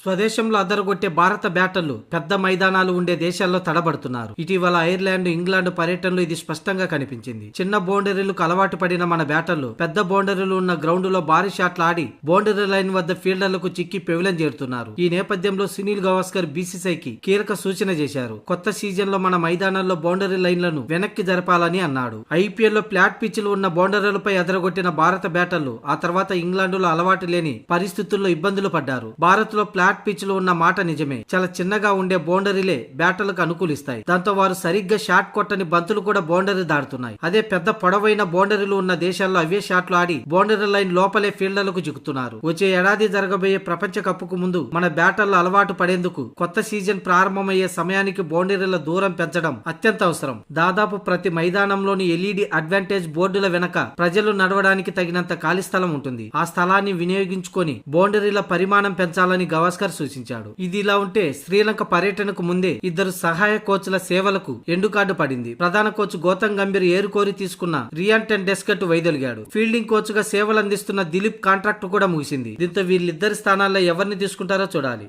స్వదేశంలో అదరగొట్టే భారత బ్యాటర్లు పెద్ద మైదానాలు ఉండే దేశాల్లో తడబడుతున్నారు. ఇటీవల ఐర్లాండ్, ఇంగ్లాండ్ పర్యటనలో ఇది స్పష్టంగా కనిపించింది. చిన్న బౌండరీలకు అలవాటు పడిన మన బ్యాటర్లు పెద్ద బౌండరీలు ఉన్న గ్రౌండ్ లో భారీ షాట్లు ఆడి బౌండరీ లైన్ వద్ద ఫీల్డర్లకు చిక్కి పెవిలియన్ చేరుతున్నారు. ఈ నేపథ్యంలో సునీల్ గవాస్కర్ బీసీసీఐకి కీలక సూచన చేశారు. కొత్త సీజన్ లో మన మైదానాల్లో బౌండరీ లైన్లను వెనక్కి జరపాలని అన్నాడు. ఐపీఎల్ లో ఫ్లాట్ పిచ్లు ఉన్న బౌండరీలపై అదరగొట్టిన భారత బ్యాటర్లు ఆ తర్వాత ఇంగ్లాండ్ లో అలవాటు లేని పరిస్థితుల్లో ఇబ్బందులు పడ్డారు. భారత్ లో ఫ్లాట్ పిచ్లు ఉన్న మాట నిజమే. చాలా చిన్నగా ఉండే బౌండరీలే బ్యాటర్లకు అనుకూలిస్తాయి. దాంతో వారు సరిగ్గా షాట్ కొట్టని బంతులు కూడా బౌండరీ దాటుతున్నాయి. అదే పెద్ద పొడవైన బౌండరీలు ఉన్న దేశాల్లో అవే షాట్లు ఆడి బౌండరీ లైన్ లోపలే ఫీల్డర్లకు చిక్కుతున్నారు. వచ్చే ఏడాది జరగబోయే ప్రపంచ కప్పుకు ముందు మన బ్యాటర్లు అలవాటు పడేందుకు కొత్త సీజన్ ప్రారంభమయ్యే సమయానికి బౌండరీల దూరం పెంచడం అత్యంత అవసరం. దాదాపు ప్రతి మైదానంలోని ఎల్ఈడి అడ్వాంటేజ్ బోర్డుల వెనక ప్రజలు నడవడానికి తగినంత ఖాళీ స్థలం ఉంటుంది. ఆ స్థలాన్ని వినియోగించుకొని బౌండరీల పరిమాణం పెంచాలని గవాస్కర్ సూచించాడు. ఇది ఇలా ఉంటే శ్రీలంక పర్యటనకు ముందే ఇద్దరు సహాయ కోచ్ల సేవలకు ఎండు కార్డు పడింది. ప్రధాన కోచ్ గౌతమ్ గంభీర్ ఏరుకోరి తీసుకున్న రియాన్ టెండెస్కర్ వైదొలిగాడు. ఫీల్డింగ్ కోచ్ గా సేవలు అందిస్తున్న దిలీప్ కాంట్రాక్ట్ కూడా ముగిసింది. దీంతో వీళ్ళిద్దరి స్థానాల్లో ఎవరిని తీసుకుంటారో చూడాలి.